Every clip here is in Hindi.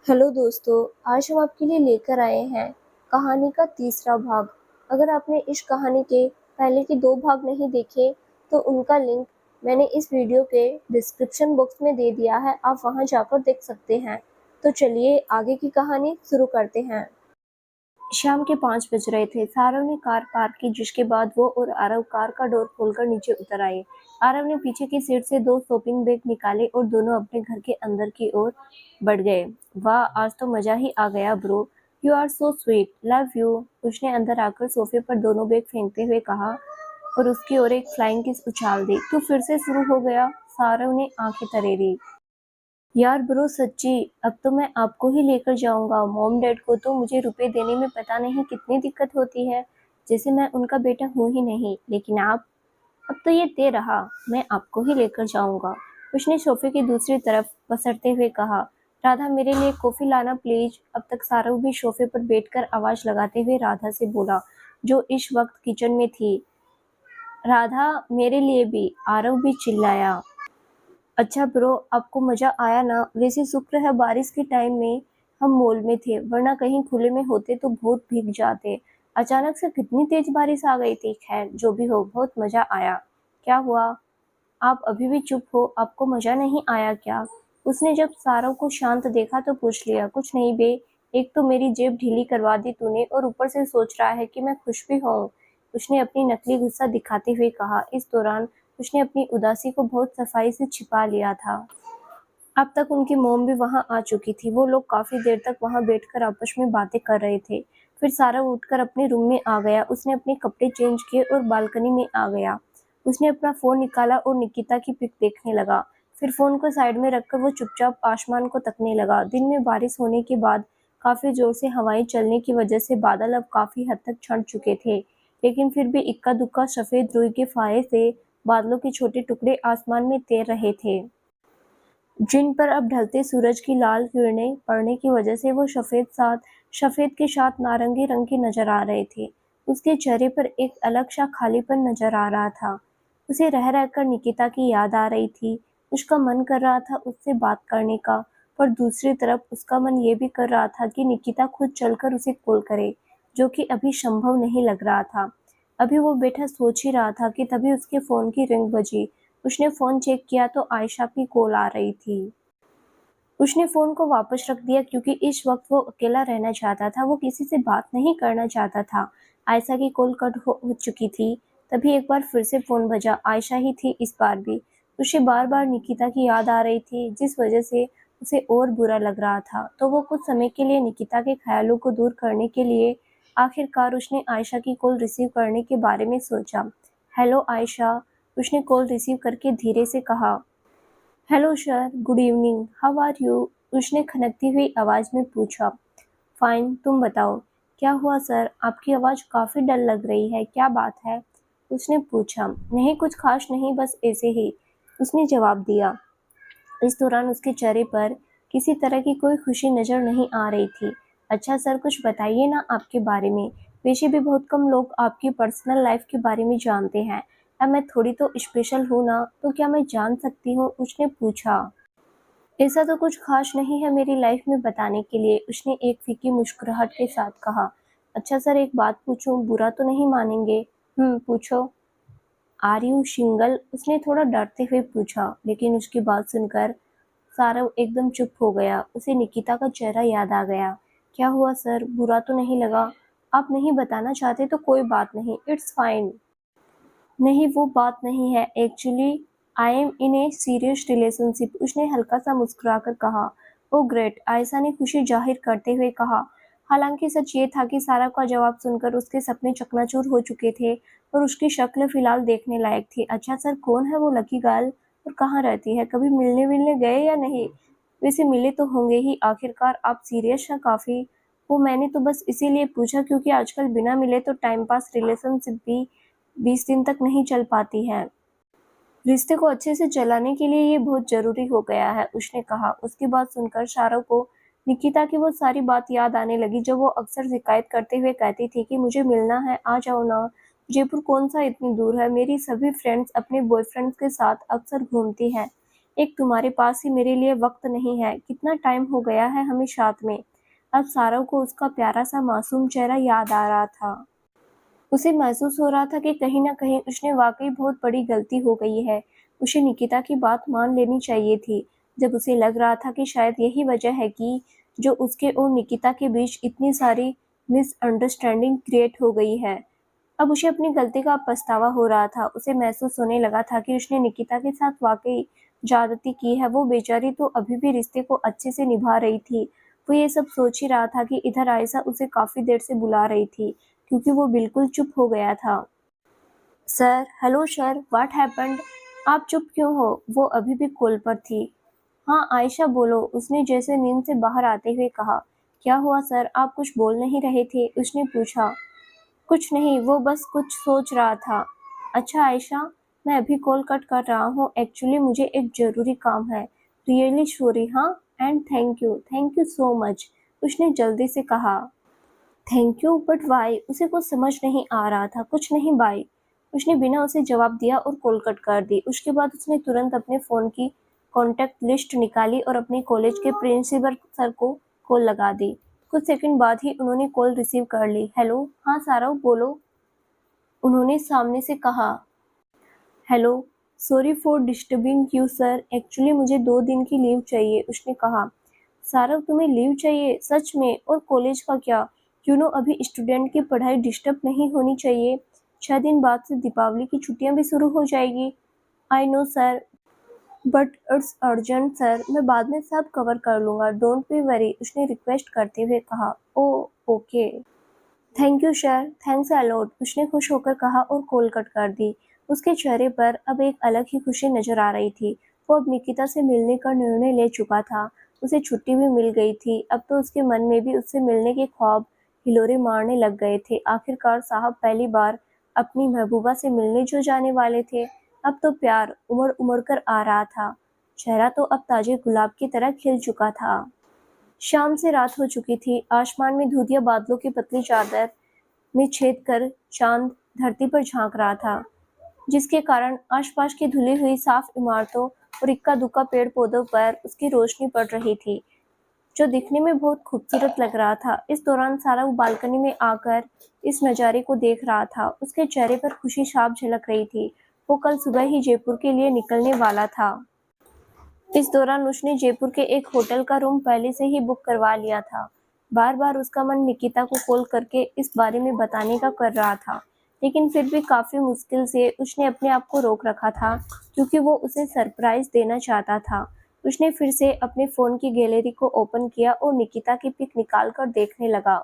हेलो दोस्तों, आज हम आपके लिए लेकर आए हैं कहानी का तीसरा भाग। अगर आपने इस कहानी के पहले के 2 भाग नहीं देखे तो उनका लिंक मैंने इस वीडियो के डिस्क्रिप्शन बॉक्स में दे दिया है, आप वहां जाकर देख सकते हैं। तो चलिए आगे की कहानी शुरू करते हैं। शाम के 5 बज रहे थे। सारव ने कार पार्क की, जिसके बाद वो और आरव कार का डोर खोलकर नीचे उतर आए। आरव ने पीछे की सीट से 2 शॉपिंग बैग निकाले और दोनों अपने घर के अंदर की ओर बढ़ गए। वाह, आज तो मजा ही आ गया bro, you are so sweet, love you. उसने अंदर आकर सोफे पर दोनों बैग फेंकते हुए कहा और उसकी ओर एक फ्लाइंग किस उछाल दी। तू फिर से शुरू हो गया? सारव ने आंखें तरेरी। यार ब्रो सच्ची, अब तो मैं आपको ही लेकर जाऊंगा। मॉम डैड को तो मुझे रुपए देने में पता नहीं कितनी दिक्कत होती है, जैसे मैं उनका बेटा हूँ ही नहीं। लेकिन आप, अब तो ये दे रहा, मैं आपको ही लेकर जाऊंगा। उसने सोफे की दूसरी तरफ पसरते हुए कहा। राधा, मेरे लिए कॉफी लाना प्लीज। अब तक सारव भी सोफे पर बैठकर आवाज लगाते हुए राधा से बोला, जो इस वक्त किचन में थी। राधा, मेरे लिए भी, आरव भी चिल्लाया। अच्छा ब्रो, आपको मजा आया ना? वैसे शुक्र है बारिश के टाइम में हम मॉल में थे, वरना कहीं खुले में होते तो बहुत भीग जाते। अचानक से कितनी तेज बारिश आ गई थी। खैर जो भी हो, बहुत मजा आया। क्या हुआ, आप अभी भी चुप हो? आपको मजा नहीं आया क्या? उसने जब सारव को शांत देखा तो पूछ लिया। कुछ नहीं बे, एक तो मेरी जेब ढीली करवा दी तूने और ऊपर से सोच रहा है कि मैं खुश भी हूँ, उसने अपनी नकली गुस्सा दिखाते हुए कहा। इस दौरान उसने अपनी उदासी को बहुत सफाई से छिपा लिया था। अब तक उनकी मॉम भी वहां आ चुकी थी। वो लोग काफी देर तक वहां बैठकर आपस में बातें कर रहे थे। फिर सारा उठकर अपने रूम में आ गया। उसने अपने कपड़े चेंज किए और बालकनी में आ गया। उसने अपना फोन निकाला और निकिता की पिक देखने लगा। फिर फोन को साइड में रखकर वो चुपचाप आसमान को तकने लगा। दिन में बारिश होने के बाद काफी जोर से हवाएं चलने की वजह से बादल अब काफी हद तक छंट चुके थे, लेकिन फिर भी इक्का दुक्का सफेद रुई के फाहे से बादलों के छोटे टुकड़े आसमान में तैर रहे थे, जिन पर अब ढलते सूरज की लाल किरणें पड़ने की वजह से वो सफेद के साथ नारंगी रंग के नजर आ रहे थे। उसके चेहरे पर एक अलग सा खालीपन नजर आ रहा था। उसे रह रहकर निकिता की याद आ रही थी। उसका मन कर रहा था उससे बात करने का, पर दूसरी तरफ उसका मन ये भी कर रहा था कि निकिता खुद चलकर उसे कॉल करे, जो कि अभी संभव नहीं लग रहा था। अभी वो बैठा सोच ही रहा था कि तभी उसके फोन की रिंग बजी। उसने फोन चेक किया तो आयशा की कॉल आ रही थी। उसने फोन को वापस रख दिया क्योंकि इस वक्त वो अकेला रहना चाहता था, वो किसी से बात नहीं करना चाहता था। आयशा की कॉल कट हो चुकी थी। तभी एक बार फिर से फोन बजा। आयशा ही थी इस बार भी। उसे बार बार निकिता की याद आ रही थी, जिस वजह से उसे और बुरा लग रहा था। तो वो कुछ समय के लिए निकिता के ख्यालों को दूर करने के लिए आखिरकार उसने आयशा की कॉल रिसीव करने के बारे में सोचा। हेलो आयशा, उसने कॉल रिसीव करके धीरे से कहा। Hello sir, good evening, how are you? उसने खनकती हुई आवाज में पूछा। फाइन, तुम बताओ। क्या हुआ सर, आपकी आवाज काफी डल लग रही है, क्या बात है? उसने पूछा। नहीं कुछ खास नहीं, बस ऐसे ही, उसने जवाब दिया। इस दौरान उसके चेहरे पर किसी तरह की कोई खुशी नजर नहीं आ रही थी। अच्छा सर, कुछ बताइए ना आपके बारे में। वैसे भी बहुत कम लोग आपकी पर्सनल लाइफ के बारे में जानते हैं। अब मैं थोड़ी तो स्पेशल हूँ ना, तो क्या मैं जान सकती हूँ? उसने पूछा। ऐसा तो कुछ खास नहीं है मेरी लाइफ में बताने के लिए, उसने एक फीकी मुस्कुराहट के साथ कहा। अच्छा सर, एक बात पूछूं, बुरा तो नहीं मानेंगे? पूछो। Are you single? उसने थोड़ा डरते हुए पूछा, लेकिन उसकी बात सुनकर सारव एकदम चुप हो गया। उसे निकिता का चेहरा याद आ गया। क्या हुआ सर, बुरा तो नहीं लगा? आप नहीं बताना चाहते तो कोई बात नहीं, इट्स फाइन। नहीं वो बात नहीं है, actually I am in a serious relationship, उसने हल्का सा मुस्कुराकर कहा। ओ ग्रेट, आयशा ने खुशी जाहिर करते हुए कहा। हालांकि सच ये था कि सारा का जवाब सुनकर उसके सपने चकनाचूर हो चुके थे और उसकी शक्ल फिलहाल देखने लायक थी। अच्छा सर, कौन है वो लकी गर्ल और कहाँ रहती है? कभी मिलने मिलने गए या नहीं? वैसे मिले तो होंगे ही, आखिरकार आप सीरियस हैं काफी। वो मैंने तो बस इसीलिए पूछा क्योंकि आजकल बिना मिले तो टाइम पास रिलेशनशिप भी 20 दिन तक नहीं चल पाती है। रिश्ते को अच्छे से चलाने के लिए ये बहुत जरूरी हो गया है, उसने कहा। उसकी बात सुनकर शारों को निकिता की वो सारी बात याद आने लगी जो वो अक्सर शिकायत करते हुए कहती थी कि मुझे मिलना है, आ जाओ ना। जयपुर कौन सा इतनी दूर है, मेरी सभी फ्रेंड्स अपने बॉयफ्रेंड्स के साथ अक्सर घूमती हैं। एक तुम्हारे पास ही मेरे लिए वक्त नहीं है। कितना टाइम हो गया है हमें साथ में। अब सारव को उसका प्यारा सा मासूम चेहरा याद आ रहा था। उसे महसूस हो रहा था कि कहीं न कहीं उसने वाक़ई बहुत बड़ी गलती हो गई है। उसे निकिता की बात मान लेनी चाहिए थी। जब उसे लग रहा था कि शायद यही वजह है कि जो उसके और निकिता के बीच इतनी सारी मिसअंडरस्टैंडिंग क्रिएट हो गई है। अब उसे अपनी गलती का पछतावा हो रहा था। उसे महसूस होने लगा था कि उसने निकिता के साथ वाक़ई ज़्यादती की है। वो बेचारी तो अभी भी रिश्ते को अच्छे से निभा रही थी। वो ये सब सोच ही रहा था कि इधर आयशा उसे काफ़ी देर से बुला रही थी, क्योंकि वो बिल्कुल चुप हो गया था। Sir, hello sir, what happened? आप चुप क्यों हो? वो अभी भी कॉल पर थी। हाँ आयशा बोलो, उसने जैसे नींद से बाहर आते हुए कहा। क्या हुआ सर, आप कुछ बोल नहीं रहे थे? उसने पूछा। कुछ नहीं, वो बस कुछ सोच रहा था। अच्छा आयशा, मैं अभी कॉल कट कर रहा हूँ। एक्चुअली मुझे एक ज़रूरी काम है। Really sorry. हाँ, and thank you so much. उसने जल्दी से कहा। Thank you but why? उसे कुछ समझ नहीं आ रहा था। कुछ नहीं बाई। उसने बिना उसे जवाब दिया और कॉल कट कर दी। उसके बाद उसने तुरंत अपने फ़ोन की कॉन्टैक्ट लिस्ट निकाली और अपने कॉलेज के प्रिंसिपल सर को कॉल लगा दी। कुछ सेकंड बाद ही उन्होंने कॉल रिसीव कर ली। हेलो, हाँ सारव बोलो, उन्होंने सामने से कहा। Hello, sorry for disturbing you sir, actually मुझे 2 दिन की लीव चाहिए। उसने कहा। सारव तुम्हें लीव चाहिए? सच में? और कॉलेज का क्या? अभी स्टूडेंट की पढ़ाई डिस्टर्ब नहीं होनी चाहिए। 6 दिन बाद से दीपावली की छुट्टियां भी शुरू हो जाएगी। I know sir, but it's urgent sir, मैं बाद में सब कवर कर लूँगा, डोंट बी वरी। उसने रिक्वेस्ट करते हुए कहा। Oh okay, thank you sir, thanks a lot. उसने खुश होकर कहा और कॉल कट कर दी। उसके चेहरे पर अब एक अलग ही खुशी नजर आ रही थी। वो अब निकिता से मिलने का निर्णय ले चुका था। उसे छुट्टी भी मिल गई थी। अब तो उसके मन में भी उससे मिलने के ख्वाब हिलोरे मारने लग गए थे। आखिरकार साहब पहली बार अपनी महबूबा से मिलने जो जाने वाले थे। अब तो प्यार उमड़ उमड़ कर आ रहा था। चेहरा तो अब ताजे गुलाब की तरह खिल चुका था। शाम से रात हो चुकी थी। आसमान में धुंधिया बादलों की पतली चादर में छेद कर चांद धरती पर झांक रहा था, जिसके कारण आसपास की धुली हुई साफ इमारतों और इक्का दुक्का पेड़ पौधों पर उसकी रोशनी पड़ रही थी, जो दिखने में बहुत खूबसूरत लग रहा था। इस दौरान सारा वो बालकनी में आकर इस नज़ारे को देख रहा था। उसके चेहरे पर खुशी साफ झलक रही थी। वो कल सुबह ही जयपुर के लिए निकलने वाला था। इस दौरान उसने जयपुर के एक होटल का रूम पहले से ही बुक करवा लिया था। बार बार उसका मन निकिता को कॉल करके इस बारे में बताने का कर रहा था, लेकिन फिर भी काफ़ी मुश्किल से उसने अपने आप को रोक रखा था, क्योंकि वो उसे सरप्राइज देना चाहता था। उसने फिर से अपने फ़ोन की गैलरी को ओपन किया और निकिता की पिक निकाल कर देखने लगा।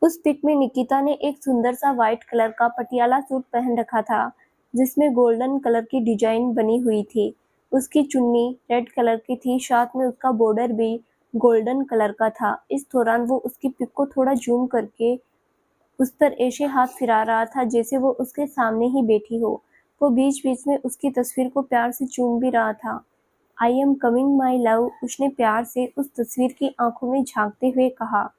उस पिक में निकिता ने एक सुंदर सा व्हाइट कलर का पटियाला सूट पहन रखा था, जिसमें गोल्डन कलर की डिजाइन बनी हुई थी। उसकी चुन्नी रेड कलर की थी, साथ में उसका बॉर्डर भी गोल्डन कलर का था। इस दौरान वो उसकी पिक को थोड़ा जूम करके उस पर ऐसे हाथ फिरा रहा था जैसे वो उसके सामने ही बैठी हो। वो बीच बीच में उसकी तस्वीर को प्यार से चूम भी रहा था। I am coming my love, उसने प्यार से उस तस्वीर की आंखों में झांकते हुए कहा।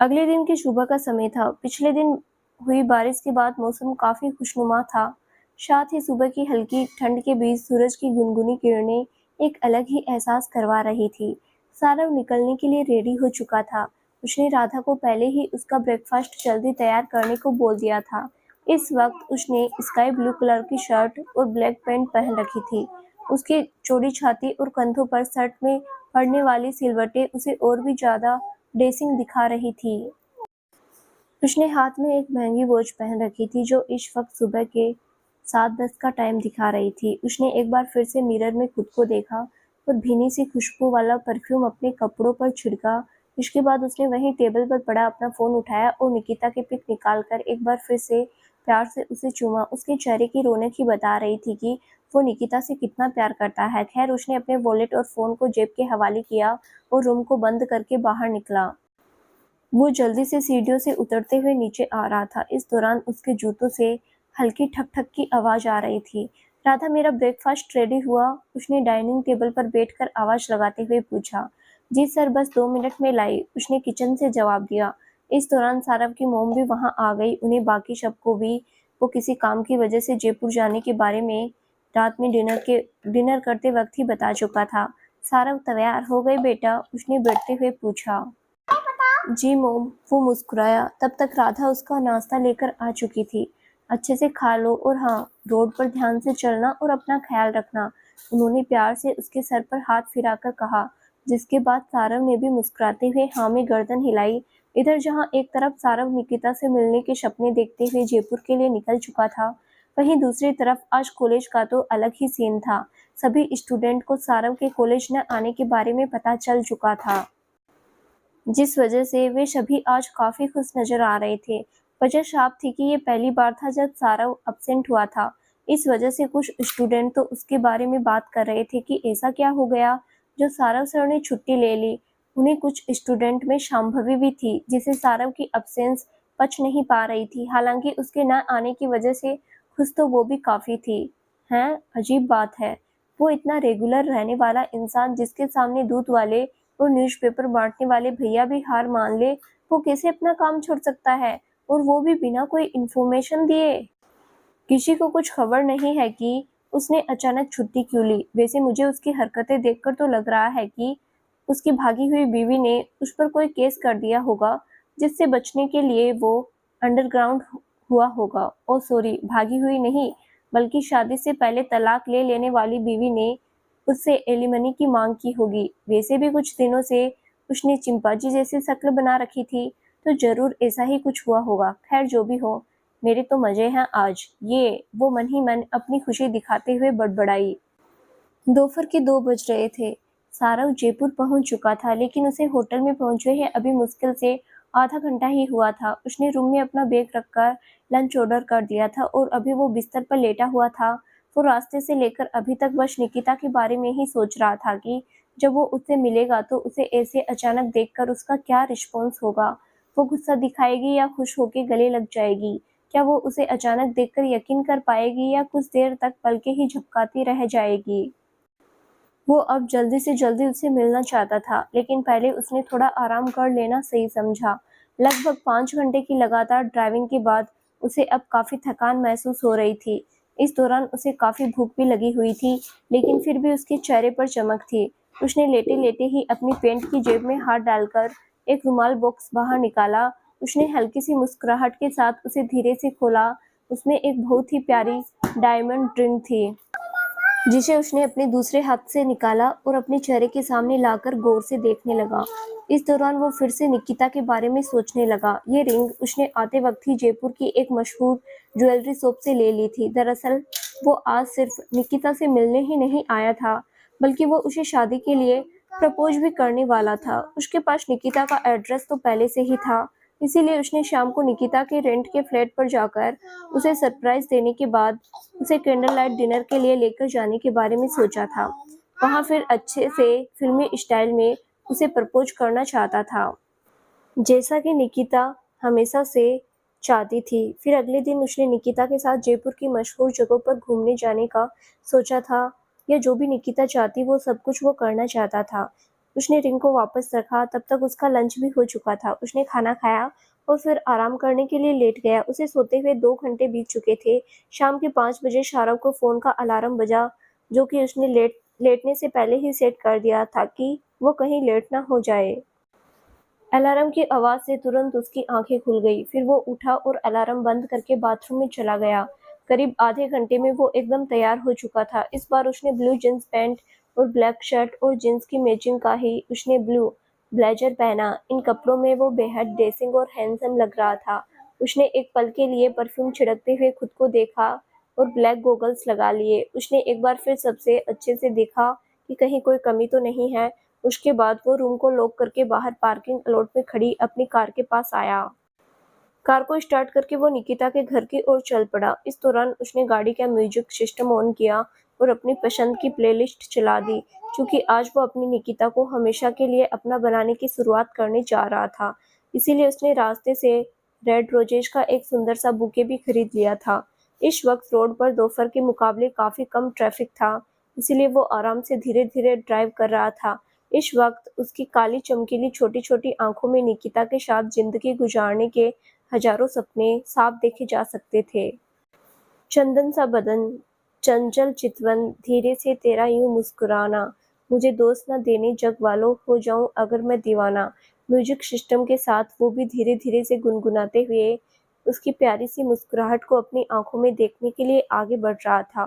अगले दिन की सुबह का समय था। पिछले दिन हुई बारिश के बाद मौसम काफी खुशनुमा था। साथ ही सुबह की हल्की ठंड के बीच सूरज की गुनगुनी किरणें एक अलग ही एहसास करवा रही थी। सारव निकलने के लिए रेडी हो चुका था। उसने राधा को पहले ही उसका ब्रेकफास्ट जल्दी तैयार करने को बोल दिया था। इस वक्त उसने स्काई ब्लू कलर की शर्ट और ब्लैक पैंट पहन रखी थी। उसकी चौड़ी छाती और कंधों पर शर्ट में पड़ने वाली सिलवटें उसे और भी ज्यादा डेसिंग दिखा रही थी। उसने हाथ में एक महंगी वॉच पहन रखी थी, जो इस वक्त सुबह के 7:10 का टाइम दिखा रही थी। उसने एक बार फिर से मिरर में खुद को देखा और भीनी सी खुशबू वाला परफ्यूम अपने कपड़ों पर छिड़का। इसके बाद उसने वहीं टेबल पर पड़ा अपना फ़ोन उठाया और निकिता की पिक निकालकर एक बार फिर से प्यार से उसे चूमा। उसके चेहरे की रौनक ही बता रही थी कि वो निकिता से कितना प्यार करता है। खैर, उसने अपने वॉलेट और फ़ोन को जेब के हवाले किया और रूम को बंद करके बाहर निकला। वो जल्दी से सीढ़ियों से उतरते हुए नीचे आ रहा था। इस दौरान उसके जूतों से हल्की ठक-ठक की आवाज़ आ रही थी। राधा, मेरा ब्रेकफास्ट रेडी हुआ? उसने डाइनिंग टेबल पर बैठकर आवाज़ लगाते हुए पूछा। जी सर, बस 2 मिनट में लाई, उसने किचन से जवाब दिया। इस दौरान सारव की मॉम भी वहाँ आ गई। उन्हें बाकी सबको भी वो किसी काम की वजह से जयपुर जाने के बारे में रात में डिनर करते वक्त ही बता चुका था। सारव तैयार हो गए बेटा? उसने बढ़ते हुए पूछा। जी मोम, वो मुस्कुराया। तब तक राधा उसका नाश्ता लेकर आ चुकी थी। अच्छे से खा लो और हाँ, रोड पर ध्यान से चलना और अपना ख्याल रखना, उन्होंने प्यार से उसके सर पर हाथ फिराकर कहा, जिसके बाद सारव ने भी मुस्कुराते हुए हाँ में गर्दन हिलाई। इधर जहाँ एक तरफ सारव निकिता से मिलने के सपने देखते हुए जयपुर के लिए निकल चुका था, वहीं दूसरी तरफ आज कॉलेज का तो अलग ही सीन था। सभी स्टूडेंट को सारव के कॉलेज न आने के बारे में पता चल चुका था, जिस वजह से वे सभी आज काफी खुश नजर आ रहे थे। वजह साफ थी कि ये पहली बार था जब सारव अब्सेंट हुआ था। इस वजह से कुछ स्टूडेंट तो उसके बारे में बात कर रहे थे कि ऐसा क्या हो गया जो सारव सर ने छुट्टी ले ली। उन्हें कुछ स्टूडेंट में शांभवी भी थी, जिसे सारव की अब्सेंस पच नहीं पा रही थी। हालांकि उसके न आने की वजह से खुश तो वो भी काफी थी। हैं, अजीब बात है, वो इतना रेगुलर रहने वाला इंसान जिसके सामने दूध वाले और न्यूज़पेपर बांटने वाले भैया भी हार मान ले, वो कैसे अपना काम छोड़ सकता है, और वो भी बिना कोई इन्फॉर्मेशन दिए। किसी को कुछ खबर नहीं है कि उसने अचानक छुट्टी क्यों ली। वैसे मुझे उसकी हरकतें देखकर तो लग रहा है कि उसकी भागी हुई बीवी ने उस पर कोई केस कर दिया होगा, जिससे बचने के लिए वो अंडरग्राउंड हुआ होगा। ओ सॉरी, भागी हुई नहीं, बल्कि शादी से पहले तलाक ले लेने वाली बीवी ने उससे एलिमनी की मांग की होगी। वैसे भी कुछ दिनों से उसने चिंपांजी जैसी शक्ल बना रखी थी, तो जरूर ऐसा ही कुछ हुआ होगा। खैर जो भी हो, मेरे तो मजे हैं आज। ये वो मन ही मन अपनी खुशी दिखाते हुए बड़बड़ाई। दोपहर के 2 बज रहे थे। सारव जयपुर पहुंच चुका था, लेकिन उसे होटल में पहुंचे ही अभी मुश्किल से आधा घंटा ही हुआ था। उसने रूम में अपना बैग रखकर लंच ऑर्डर कर दिया था और अभी वो बिस्तर पर लेटा हुआ था। वो रास्ते से लेकर अभी तक बस निकिता के बारे में ही सोच रहा था कि जब वो उससे मिलेगा तो उसे ऐसे अचानक देखकर उसका क्या रिस्पॉन्स होगा। वो गुस्सा दिखाएगी या खुश होकर गले लग जाएगी? क्या वो उसे अचानक देखकर यकीन कर पाएगी या कुछ देर तक पलकें ही झपकाती रह जाएगी? वो अब जल्दी से जल्दी उससे मिलना चाहता था, लेकिन पहले उसने थोड़ा आराम कर लेना सही समझा। लगभग 5 घंटे की लगातार ड्राइविंग के बाद उसे अब काफी थकान महसूस हो रही थी। इस दौरान उसे काफी भूख भी लगी हुई थी, लेकिन फिर भी उसके चेहरे पर चमक थी। उसने लेटे लेटे ही अपनी पैंट की जेब में हाथ डालकर एक रुमाल बॉक्स बाहर निकाला। उसने हल्की सी मुस्कुराहट के साथ उसे धीरे से खोला। उसमें एक बहुत ही प्यारी डायमंड रिंग थी, जिसे उसने अपने दूसरे हाथ से निकाला और अपने चेहरे के सामने लाकर गौर से देखने लगा। इस दौरान वो फिर से निकिता के बारे में सोचने लगा। ये रिंग उसने आते वक्त ही जयपुर की एक मशहूर ज्वेलरी शॉप से ले ली थी। दरअसल वो आज सिर्फ निकिता से मिलने ही नहीं आया था, बल्कि वो उसे शादी के लिए प्रपोज भी करने वाला था। उसके पास निकिता का एड्रेस तो पहले से ही था, इसीलिए उसने शाम को निकिता के रेंट के फ्लैट पर जाकर उसे सरप्राइज देने के बाद उसे कैंडल लाइट डिनर के लिए लेकर जाने के बारे में सोचा था। वहाँ फिर अच्छे से फिल्मी स्टाइल में उसे प्रपोज करना चाहता था, जैसा कि निकिता हमेशा से चाहती थी। फिर अगले दिन उसने निकिता के साथ जयपुर की मशहूर जगहों पर घूमने जाने का सोचा था, या जो भी निकिता चाहती वो सब कुछ वो करना चाहता था। उसने रिंग को वापस रखा। तब तक उसका लंच भी हो चुका था। उसने खाना खाया और फिर आराम करने के लिए लेट गया। उसे सोते हुए 2 घंटे बीत चुके थे। शाम के 5 बजे शारव को फोन का अलार्म बजा, जो कि उसने लेटने से पहले ही सेट कर दिया था कि वो कहीं लेट ना हो जाए। अलार्म की आवाज से तुरंत उसकी आंखें खुल गई। फिर वो उठा और अलार्म बंद करके बाथरूम में चला गया। करीब आधे घंटे में वो एकदम तैयार हो चुका था। इस बार उसने ब्लू जींस पैंट और ब्लैक शर्ट और जींस की मैचिंग का ही उसने ब्लू ब्लेजर पहना। इन कपड़ों में वो बेहद ड्रेसिंग और हैंडसम लग रहा था। उसने एक पल के लिए परफ्यूम छिड़कते हुए खुद को देखा और ब्लैक गॉगल्स लगा लिए। उसने एक बार फिर सबसे अच्छे से देखा कि कहीं कोई कमी तो नहीं है। उसके बाद वो रूम को लॉक करके बाहर पार्किंग लॉट में खड़ी अपनी कार के पास आया। कार को स्टार्ट करके वो निकिता के घर की ओर चल पड़ा। इस दौरान उसने गाड़ी का म्यूजिक सिस्टम ऑन किया और अपनी पसंद की प्लेलिस्ट चला दी, क्योंकि आज वो अपनी निकिता को हमेशा के लिए अपना बनाने की शुरुआत करने जा रहा था। इसीलिए उसने रास्ते से रेड रोजेज का एक सुंदर सा बुके भी खरीद लिया था। इस वक्त रोड पर दोपहर के मुकाबले काफी कम ट्रैफिक था, इसीलिए वो आराम से धीरे धीरे ड्राइव कर रहा था। इस वक्त उसकी काली चमकीली छोटी छोटी आंखों में निकिता के साथ जिंदगी गुजारने के हजारों सपने साफ देखे जा सकते थे। चंदन सा बदन, चंचल चितवन धीरे से तेरा यूं मुस्कुराना, मुझे दोस्त न देने जग वालों, हो जाऊं अगर मैं दीवाना। म्यूजिक सिस्टम के साथ वो भी धीरे धीरे से गुनगुनाते हुए उसकी प्यारी सी मुस्कुराहट को अपनी आंखों में देखने के लिए आगे बढ़ रहा था।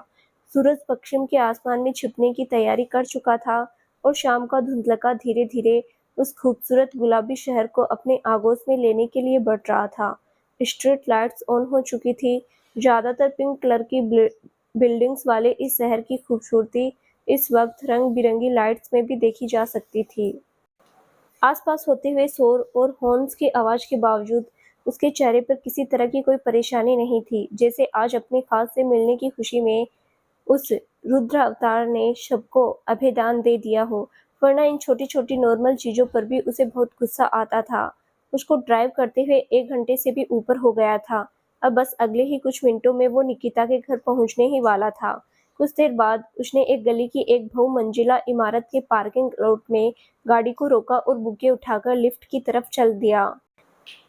सूरज पश्चिम के आसमान में छिपने की तैयारी कर चुका था और शाम का धुंधलका धीरे धीरे उस खूबसूरत गुलाबी शहर को अपने आगोश में लेने के लिए बढ़ रहा था। स्ट्रीट लाइट्स ऑन हो चुकी थी। ज्यादातर पिंक कलर की बिल्डिंग्स वाले इस शहर की खूबसूरती इस वक्त रंग बिरंगी लाइट्स में भी देखी जा सकती थी। आसपास होते हुए शोर और हॉर्न्स की आवाज के बावजूद उसके चेहरे पर किसी तरह की कोई परेशानी नहीं थी, जैसे आज अपने खास से मिलने की खुशी में उस रुद्र अवतार ने सबको अभेदान दे दिया हो। वरना इन छोटी छोटी नॉर्मल चीजों पर भी उसे बहुत गुस्सा आता था। उसको ड्राइव करते हुए 1 घंटे से भी ऊपर हो गया था। अब बस अगले ही कुछ मिनटों में वो निकिता के घर पहुंचने ही वाला था। कुछ देर बाद उसने एक गली की एक बहुमंजिला इमारत के पार्किंग लॉट में गाड़ी को रोका और बुके उठाकर लिफ्ट की तरफ चल दिया।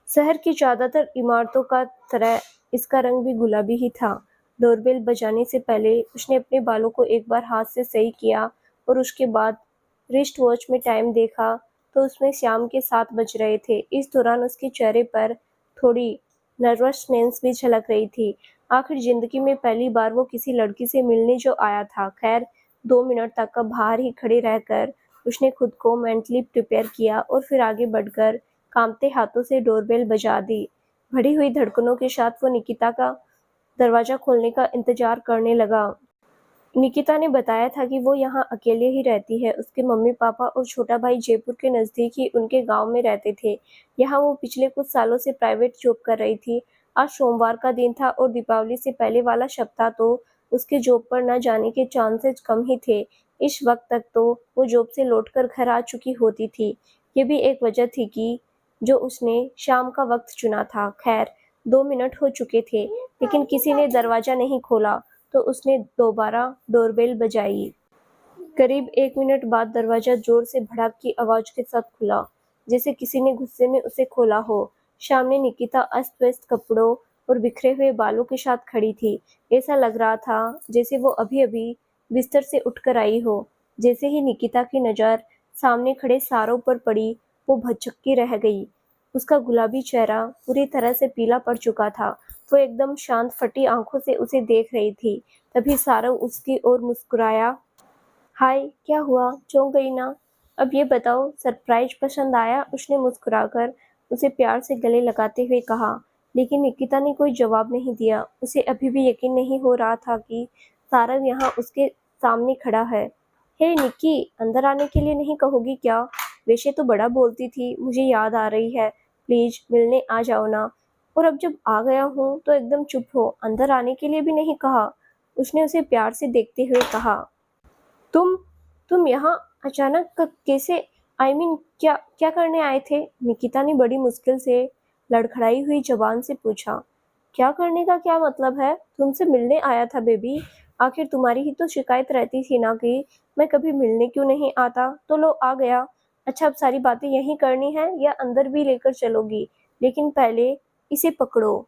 शहर की ज्यादातर इमारतों का तरह इसका रंग भी गुलाबी ही था। डोरबेल बजाने से पहले उसने अपने बालों को एक बार हाथ से सही किया और उसके बाद रिस्ट वॉच में टाइम देखा तो उसमें शाम के 7 बज रहे थे। इस दौरान उसके चेहरे पर थोड़ी नर्वसनेस भी झलक रही थी। आखिर जिंदगी में पहली बार वो किसी लड़की से मिलने जो आया था। खैर 2 मिनट तक का बाहर ही खड़े रहकर उसने खुद को मेंटली प्रिपेयर किया और फिर आगे बढ़कर कांपते हाथों से डोरबेल बजा दी। बढ़ी हुई धड़कनों के साथ वो निकिता का दरवाजा खोलने का इंतजार करने लगा। निकिता ने बताया था कि वो यहाँ अकेले ही रहती है। उसके मम्मी पापा और छोटा भाई जयपुर के नज़दीक ही उनके गांव में रहते थे। यहाँ वो पिछले कुछ सालों से प्राइवेट जॉब कर रही थी। आज सोमवार का दिन था और दीपावली से पहले वाला सप्ताह तो उसके जॉब पर न जाने के चांसेस कम ही थे। इस वक्त तक तो वो जॉब से लौटकर घर आ चुकी होती थी। ये भी एक वजह थी कि जो उसने शाम का वक्त चुना था। खैर 2 मिनट हो चुके थे लेकिन किसी ने दरवाजा नहीं खोला तो उसने दोबारा डोरबेल बजाई। करीब 1 मिनट बाद दरवाजा जोर से भड़ाक की आवाज के साथ खुला, जैसे किसी ने गुस्से में उसे खोला हो। सामने निकिता अस्त व्यस्त कपड़ों और बिखरे हुए बालों के साथ खड़ी थी। ऐसा लग रहा था जैसे वो अभी अभी बिस्तर से उठकर आई हो। जैसे ही निकिता की नज़र सामने खड़े सारों पर पड़ी वो भौचक्की रह गई। उसका गुलाबी चेहरा पूरी तरह से पीला पड़ चुका था। वो एकदम शांत फटी आंखों से उसे देख रही थी। तभी सारव उसकी ओर मुस्कुराया। हाय, क्या हुआ, चौंक गई ना? अब ये बताओ, सरप्राइज पसंद आया? उसने मुस्कुराकर उसे प्यार से गले लगाते हुए कहा। लेकिन निकिता ने कोई जवाब नहीं दिया। उसे अभी भी यकीन नहीं हो रहा था कि सारव यहाँ उसके सामने खड़ा है। हे निक्की, अंदर आने के लिए नहीं कहोगी क्या? वैसे तो बड़ा बोलती थी, मुझे याद आ रही है, प्लीज मिलने आ जाओ ना। और अब जब आ गया हूँ तो एकदम चुप हो, अंदर आने के लिए भी नहीं कहा। उसने उसे प्यार से देखते हुए कहा। तुम तुम यहाँ अचानक कैसे? आई मीन क्या क्या करने आए थे? निकिता ने बड़ी मुश्किल से लड़खड़ाई हुई जबान से पूछा। क्या करने का क्या मतलब है? तुमसे मिलने आया था बेबी। आखिर तुम्हारी ही तो शिकायत रहती थी ना कि मैं कभी मिलने क्यों नहीं आता, तो लो आ गया। अच्छा, अब सारी बातें यहीं करनी है या अंदर भी लेकर चलोगी? लेकिन पहले इसे पकड़ो।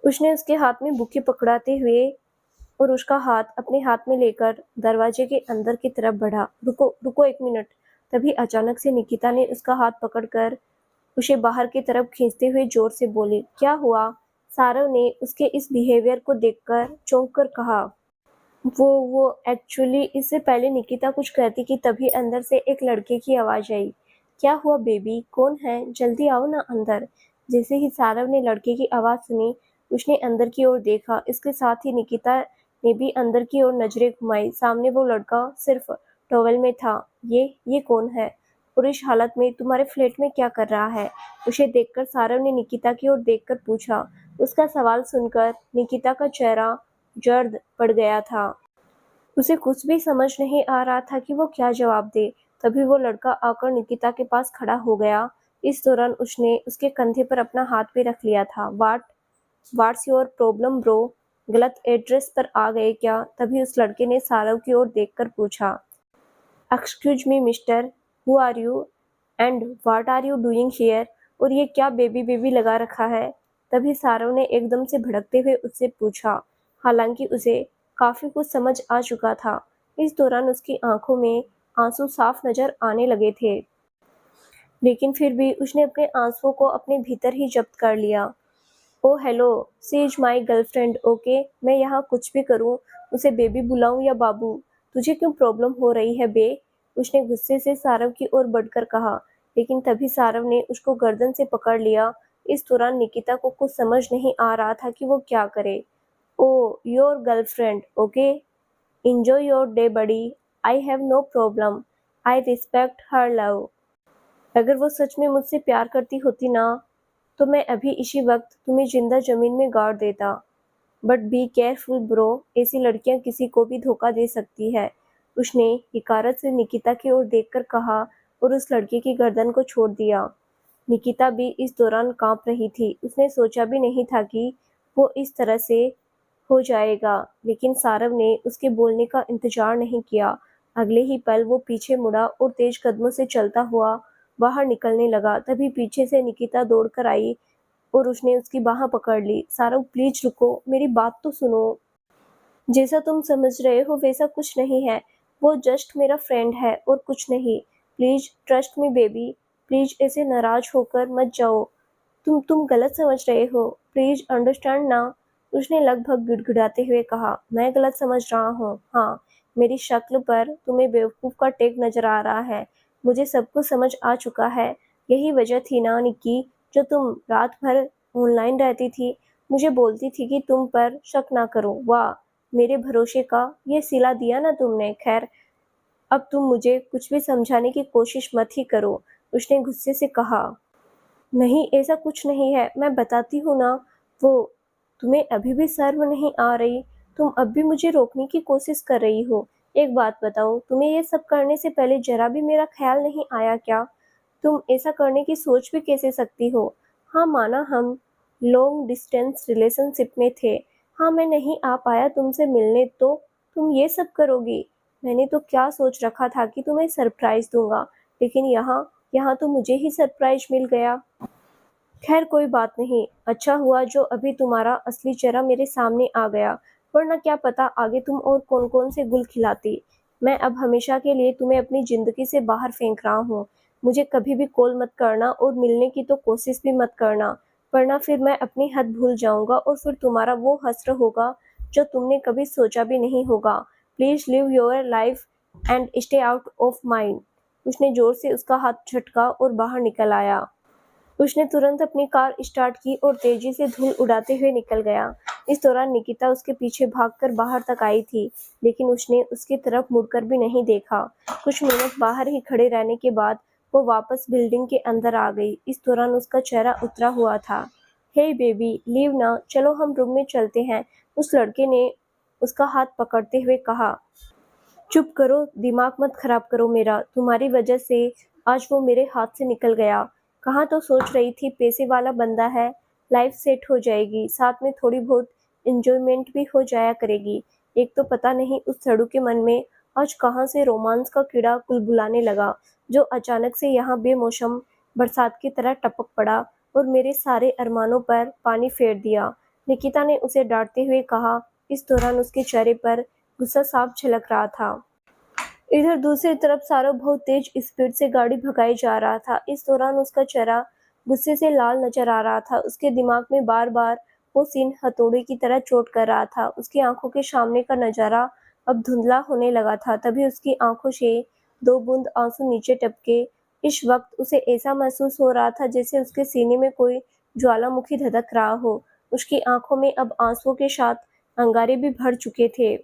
उसने उसके हाथ में बुके पकड़ाते हुए और उसका हाथ अपने हाथ में लेकर दरवाजे के अंदर की तरफ बढ़ा। रुको रुको, 1 मिनट। तभी अचानक से निकिता ने उसका हाथ पकड़कर उसे बाहर की तरफ खींचते हुए जोर से बोली। क्या हुआ? सारव ने उसके इस बिहेवियर को देखकर चौंक कर कहा। वो एक्चुअली इससे पहले निकिता कुछ कहती कि तभी अंदर से एक लड़के की आवाज आई। क्या हुआ बेबी, कौन है? जल्दी आओ ना अंदर। जैसे ही सारव ने लड़के की आवाज सुनी उसने अंदर की ओर देखा। इसके साथ ही निकिता ने भी अंदर की ओर नजरें घुमाई। सामने वो लड़का सिर्फ टॉवेल में था। ये कौन है? और इस हालत में तुम्हारे फ्लैट में क्या कर रहा है? उसे देखकर सारव ने निकिता की ओर देखकर पूछा। उसका सवाल सुनकर निकिता का चेहरा जर्द पड़ गया था। उसे कुछ भी समझ नहीं आ रहा था कि वो क्या जवाब दे। तभी वो लड़का आकर निकिता के पास खड़ा हो गया। इस दौरान उसने उसके कंधे पर अपना हाथ भी रख लिया था। What's your problem bro? गलत एड्रेस पर आ गए क्या? तभी उस लड़के ने सारव की ओर देखकर पूछा। Excuse me mister, who are you and what are you doing here? और ये क्या बेबी बेबी लगा रखा है? तभी सारव ने एकदम से भड़कते हुए उससे पूछा। हालांकि उसे काफ़ी कुछ समझ आ चुका था। इस दौरान उसकी आंखों में आंसू साफ नजर आने लगे थे, लेकिन फिर भी उसने अपने आंसुओं को अपने भीतर ही जब्त कर लिया। Oh hello, she is my girlfriend, okay. मैं यहाँ कुछ भी करूँ, उसे बेबी बुलाऊं या बाबू? तुझे क्यों प्रॉब्लम हो रही है बे? उसने गुस्से से सारव की ओर बढ़कर कहा, लेकिन तभी सारव ने उसको गर्दन से पकड़ लिया। इस दौरान निकिता को कुछ समझ नहीं आ रहा था कि वो क्या करे। Oh, your girlfriend, okay. Enjoy your day, buddy. I have no problem. I respect her love. अगर वो सच में मुझसे प्यार करती होती ना, तो मैं अभी इसी वक्त तुम्हें जिंदा जमीन में गाड़ देता। बट बी केयरफुल ब्रो, ऐसी लड़कियां किसी को भी धोखा दे सकती है। उसने हिकारत से निकिता की ओर देखकर कहा और उस लड़के की गर्दन को छोड़ दिया। निकिता भी इस दौरान कांप रही थी। उसने सोचा भी नहीं था कि वो इस तरह से हो जाएगा, लेकिन सारव ने उसके बोलने का इंतजार नहीं किया। अगले ही पल वो पीछे मुड़ा और तेज कदमों से चलता हुआ बाहर निकलने लगा। तभी पीछे से निकिता दौड़कर आई और उसने उसकी बाह पकड़ ली। सारव प्लीज रुको, मेरी बात तो सुनो। जैसा तुम समझ रहे हो वैसा कुछ नहीं है। वो जस्ट मेरा फ्रेंड है और कुछ नहीं। Please trust me baby. Please ऐसे नाराज होकर मत जाओ। तुम गलत समझ रहे हो। प्लीज अंडरस्टैंड ना। उसने लगभग गिड़गिड़ाते हुए कहा, मैं गलत समझ रहा हूँ? हाँ, मेरी शक्ल पर तुम्हें बेवकूफ़ का टेक नजर आ रहा है। मुझे सब कुछ समझ आ चुका है। यही वजह थी ना निक्की, जो तुम रात भर ऑनलाइन रहती थी, मुझे बोलती थी कि तुम पर शक ना करूं। वाह, मेरे भरोसे का ये सिला दिया ना तुमने। खैर, अब तुम मुझे कुछ भी समझाने की कोशिश मत ही करो। उसने गुस्से से कहा। नहीं, ऐसा कुछ नहीं है, मैं बताती हूँ ना। वो तुम्हें अभी भी शर्म नहीं आ रही? तुम अब भी मुझे रोकने की कोशिश कर रही हो। एक बात बताओ, तुम्हें ये सब करने से पहले जरा भी मेरा ख्याल नहीं आया क्या? तुम ऐसा करने की सोच भी कैसे सकती हो? हाँ, माना हम लॉन्ग डिस्टेंस रिलेशनशिप में थे। हाँ, मैं नहीं आ पाया तुमसे मिलने, तो तुम ये सब करोगी? मैंने तो क्या सोच रखा था कि तुम्हें सरप्राइज दूंगा, लेकिन यहाँ यहाँ तो मुझे ही सरप्राइज मिल गया। खैर कोई बात नहीं, अच्छा हुआ जो अभी तुम्हारा असली चेहरा मेरे सामने आ गया, वरना क्या पता आगे तुम और कौन कौन से गुल खिलाती। मैं अब हमेशा के लिए तुम्हें अपनी ज़िंदगी से बाहर फेंक रहा हूँ। मुझे कभी भी कॉल मत करना और मिलने की तो कोशिश भी मत करना, वरना फिर मैं अपनी हद भूल जाऊँगा और फिर तुम्हारा वो हश्र होगा जो तुमने कभी सोचा भी नहीं होगा। Please live your life and stay out of mind. उसने ज़ोर से उसका हाथ झटका और बाहर निकल आया। उसने तुरंत अपनी कार स्टार्ट की और तेजी से धूल उड़ाते हुए निकल गया। इस दौरान निकिता उसके पीछे भागकर बाहर तक आई थी, लेकिन उसने उसकी तरफ मुड़कर भी नहीं देखा। कुछ मिनट बाहर ही खड़े रहने के बाद वो वापस बिल्डिंग के अंदर आ गई। इस दौरान उसका चेहरा उतरा हुआ था। हे बेबी, लीव ना, चलो हम रूम में चलते हैं। उस लड़के ने उसका हाथ पकड़ते हुए कहा। चुप करो, दिमाग मत खराब करो मेरा। तुम्हारी वजह से आज वो मेरे हाथ से निकल गया। कहाँ तो सोच रही थी पैसे वाला बंदा है, लाइफ सेट हो जाएगी, साथ में थोड़ी बहुत इंजॉयमेंट भी हो जाया करेगी। एक तो पता नहीं उस सड़ू के मन में आज कहाँ से रोमांस का कीड़ा कुलबुलाने लगा, जो अचानक से यहाँ बेमौसम बरसात की तरह टपक पड़ा और मेरे सारे अरमानों पर पानी फेर दिया। निकिता ने उसे डांटते हुए कहा। इस दौरान उसके चेहरे पर गुस्सा साफ झलक रहा था। इधर दूसरी तरफ सारव बहुत तेज स्पीड से गाड़ी भगाई जा रहा था। इस दौरान उसका चेहरा गुस्से से लाल नजर आ रहा था। उसके दिमाग में बार बार वो सीन हथौड़े की तरह चोट कर रहा था। उसकी आंखों के सामने का नजारा अब धुंधला होने लगा था। तभी उसकी आंखों से दो बूंद आंसू नीचे टपके। इस वक्त उसे ऐसा महसूस हो रहा था जैसे उसके सीने में कोई ज्वालामुखी धधक रहा हो। उसकी आंखों में अब आंसुओं के साथ अंगारे भी भर चुके थे।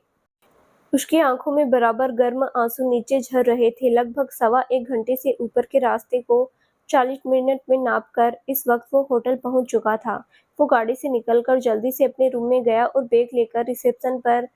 उसकी आंखों में बराबर गर्म आंसू नीचे झर रहे थे। लगभग 1.25 घंटे से ऊपर के रास्ते को 40 मिनट में नापकर इस वक्त वो होटल पहुंच चुका था। वो गाड़ी से निकलकर जल्दी से अपने रूम में गया और बैग लेकर रिसेप्शन पर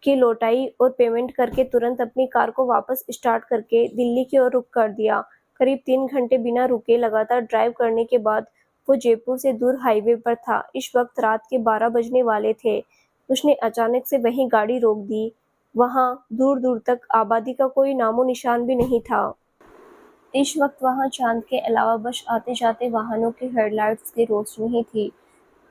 की लौटाई और पेमेंट करके तुरंत अपनी कार को वापस स्टार्ट करके दिल्ली की ओर रुख कर दिया। करीब 3 घंटे बिना रुके लगातार ड्राइव करने के बाद वो जयपुर से दूर हाईवे पर था। इस वक्त रात के 12 बजने वाले थे। उसने अचानक से वहीं गाड़ी रोक दी। वहां दूर दूर तक आबादी का कोई नामो निशान भी नहीं था। इस वक्त वहां चांद के अलावा बस आते जाते वाहनों के हेडलाइट्स की रोशनी ही थी।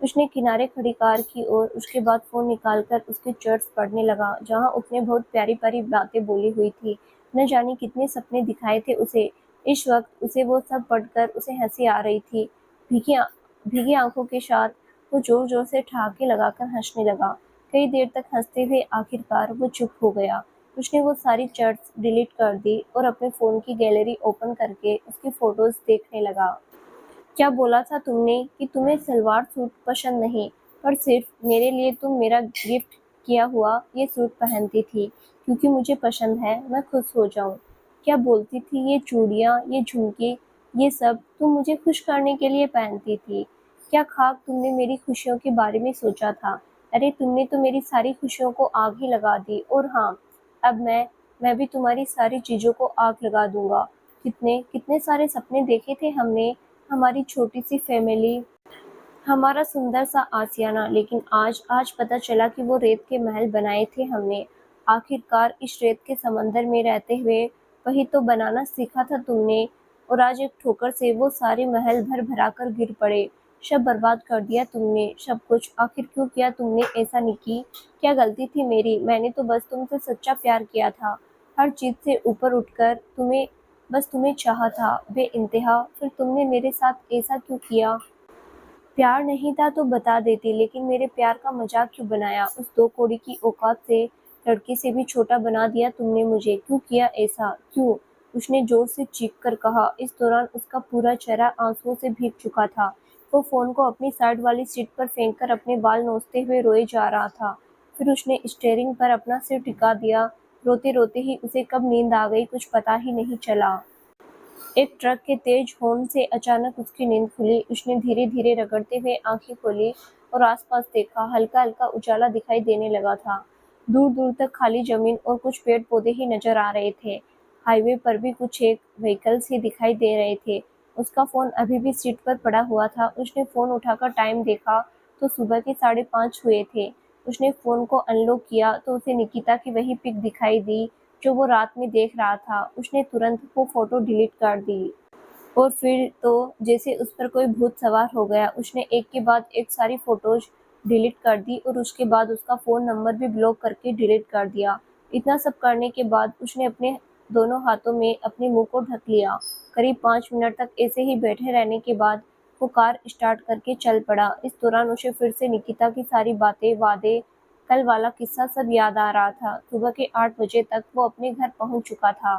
उसने किनारे खड़ी कार की और उसके बाद फ़ोन निकालकर उसके चैट्स पढ़ने लगा, जहाँ उसने बहुत प्यारी-प्यारी बातें बोली हुई थी। न जाने कितने सपने दिखाए थे उसे। इस वक़्त उसे वो सब पढ़कर उसे हँसी आ रही थी। भीगी आ भीगी आँखों के साथ वो ज़ोर-ज़ोर से ठहाके लगाकर हँसने लगा। कई देर तक हँसते हुए आखिरकार वो चुप हो गया। उसने वो सारी चैट्स डिलीट कर दी और अपने फ़ोन की गैलरी ओपन करके उसकी फ़ोटोज़ देखने लगा। क्या बोला था तुमने कि तुम्हें सलवार सूट पसंद नहीं, पर सिर्फ मेरे लिए तुम मेरा गिफ्ट किया हुआ ये सूट पहनती थी, क्योंकि मुझे पसंद है, मैं खुश हो जाऊँ। क्या बोलती थी ये चूड़ियाँ, ये झुमके, ये सब तुम मुझे खुश करने के लिए पहनती थी। क्या ख़ाक तुमने मेरी खुशियों के बारे में सोचा था? अरे तुमने तो मेरी सारी खुशियों को आग ही लगा दी और हाँ, अब मैं भी तुम्हारी सारी चीज़ों को आग लगा दूँगा। कितने कितने सारे सपने देखे थे हमने, हमारी छोटी सी फैमिली, हमारा सुंदर सा आशियाना, लेकिन आज आज पता चला कि वो रेत के महल बनाए थे हमने। आखिरकार इस रेत के समंदर में रहते हुए वही तो बनाना सीखा था तुमने, और आज एक ठोकर से वो सारे महल भर भरा कर गिर पड़े। सब बर्बाद कर दिया तुमने, सब कुछ। आखिर क्यों किया तुमने ऐसा निकी? क्या गलती थी मेरी? मैंने तो बस तुमसे सच्चा प्यार किया था, हर चीज़ से ऊपर उठकर तुम्हें चाहा था बेइंतहा। फिर तुमने मेरे साथ ऐसा क्यों किया? प्यार नहीं था तो बता देती, लेकिन मेरे प्यार का मजाक क्यों बनाया? उस 2 कौड़ी की औकात से लड़के से भी छोटा बना दिया तुमने मुझे। क्यों किया ऐसा? क्यों? उसने जोर से चीख कर कहा। इस दौरान उसका पूरा चेहरा आंसुओं से भीग चुका था। वो फ़ोन को अपनी साइड वाली सीट पर फेंक कर अपने बाल नोचते हुए रोए जा रहा था। फिर उसने स्टीयरिंग पर अपना सिर टिका दिया। रोते-रोते ही उसे कब नींद आ गई कुछ पता ही नहीं चला। एक ट्रक के तेज हॉर्न से अचानक उसकी नींद खुली। उसने धीरे-धीरे रगड़ते हुए आंखें खोली और आसपास देखा। हल्का-हल्का उजाला दिखाई देने लगा था। दूर-दूर तक खाली जमीन और कुछ पेड़-पौधे ही नजर आ रहे थे। हाईवे पर भी कुछ एक व्हीकल्स ही दिखाई दे रहे थे। उसका फ़ोन अभी भी सीट पर पड़ा हुआ था। उसने फ़ोन उठाकर टाइम देखा तो सुबह के 5:30 हुए थे। उसने फ़ोन को अनलॉक किया तो उसे निकिता की वही पिक दिखाई दी जो वो रात में देख रहा था। उसने तुरंत वो फ़ोटो डिलीट कर दी और फिर तो जैसे उस पर कोई भूत सवार हो गया, उसने एक के बाद एक सारी फ़ोटोज़ डिलीट कर दी और उसके बाद उसका फ़ोन नंबर भी ब्लॉक करके डिलीट कर दिया। इतना सब करने के बाद उसने अपने दोनों हाथों में अपने मुँह को ढक लिया। करीब 5 मिनट तक ऐसे ही बैठे रहने के बाद वो कार स्टार्ट करके चल पड़ा। इस दौरान उसे फिर से निकिता की सारी बातें, वादे, कल वाला किस्सा सब याद आ रहा था। सुबह के 8 बजे तक वो अपने घर पहुंच चुका था।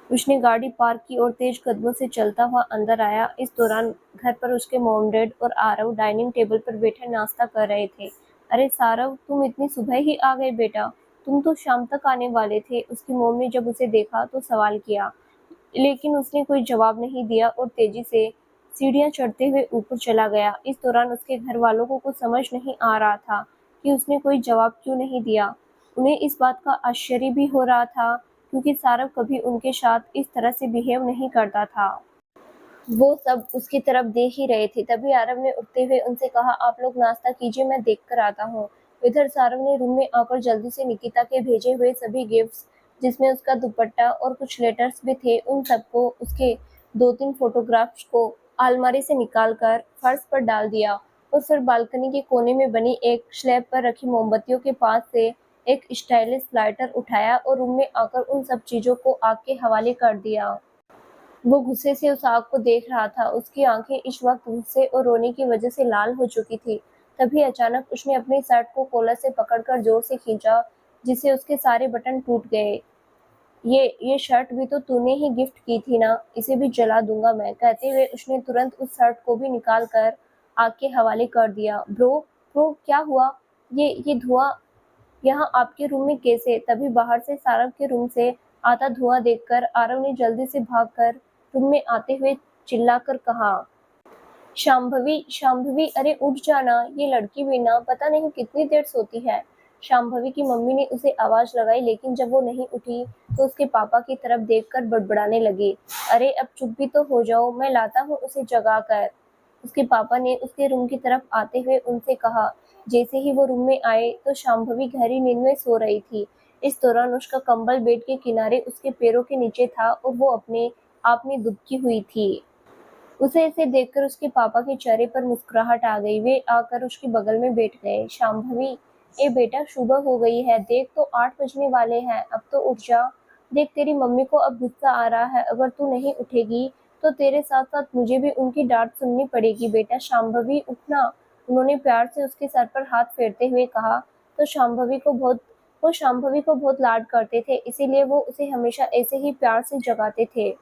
उसने गाड़ी पार्क की और तेज कदमों से चलता हुआ अंदर आया। इस दौरान घर पर उसके मॉम डैड और आरव डाइनिंग टेबल पर बैठे नाश्ता कर रहे थे। अरे सारव, तुम इतनी सुबह ही आ गए बेटा, तुम तो शाम तक आने वाले थे। उसकी मॉम ने जब उसे देखा तो सवाल किया, लेकिन उसने कोई जवाब नहीं दिया और तेजी से सीढ़ियां चढ़ते हुए ऊपर चला गया। इस दौरान उसके घर वालों को कुछ समझ नहीं आ रहा था कि उसने कोई जवाब क्यों नहीं दिया। उन्हें इस बात का आश्चर्य भी हो रहा था, क्योंकि सारव कभी उनके साथ इस तरह से बिहेव नहीं करता था। वो सब उसकी तरफ देख ही रहे थे। तभी आरव ने उठते हुए उनसे कहा, आप लोग नाश्ता कीजिए, मैं देख कर आता हूँ। इधर सारव ने रूम में आकर जल्दी से निकिता के भेजे हुए सभी गिफ्ट्स, जिसमें उसका दुपट्टा और कुछ लेटर्स भी थे, उन सबको, उसके 2-3 फोटोग्राफ्स को अलमारी से निकाल कर फर्श पर डाल दिया और फिर बालकनी के कोने में बनी एक स्लैब पर रखी मोमबत्तियों के पास से एक स्टाइलिश लाइटर उठाया और रूम में आकर उन सब चीजों को आग के हवाले कर दिया। वो गुस्से से उस आग को देख रहा था। उसकी आंखें इस वक्त गुस्से और रोने की वजह से लाल हो चुकी थी। तभी अचानक उसने अपनी शर्ट को कॉलर से पकड़कर जोर से खींचा, जिससे उसके सारे बटन टूट गए। ये शर्ट भी तो तूने ही गिफ्ट की थी ना, इसे भी जला दूंगा मैं, कहते हुए उसने तुरंत उस शर्ट को भी निकाल कर आग के हवाले कर दिया। ब्रो, ब्रो क्या हुआ? ये धुआं यहाँ आपके रूम में कैसे? तभी बाहर से सारव के रूम से आता धुआं देखकर आरव ने जल्दी से भागकर रूम में आते हुए चिल्लाकर कहा, शांभवी, शांभवी, अरे उठ जाना, ये लड़की भी ना पता नहीं कितनी देर सोती है। शांभवी की मम्मी ने उसे आवाज लगाई, लेकिन जब वो नहीं उठी तो उसके पापा की तरफ देखकर बड़बड़ाने लगे, अरे अब चुप भी तो हो जाओ, मैं लाता हूँ उसे जगा कर। उसके पापा ने उसके रूम की तरफ आते हुए उनसे कहा। जैसे ही वो रूम में आए तो शांभवी गहरी नींद में सो रही थी। इस दौरान उसका कंबल बेड के किनारे उसके पैरों के नीचे था और वो अपने आप में दुबकी हुई थी। उसे इसे देखकर उसके पापा के चेहरे पर मुस्कुराहट आ गई। वे आकर उसके बगल में बैठ गए। शांभवी, ए बेटा, सुबह हो गई है, देख तो 8 बजने वाले हैं, अब तो उठ जा। देख, तेरी मम्मी को अब गुस्सा आ रहा है, अगर तू नहीं उठेगी तो तेरे साथ साथ मुझे भी उनकी डांट सुननी पड़ेगी। बेटा शांभवी, उठना। उन्होंने प्यार से उसके सर पर हाथ फेरते हुए कहा। तो वो शांभवी को बहुत लाड करते थे, इसीलिए वो उसे हमेशा ऐसे ही प्यार से जगाते थे।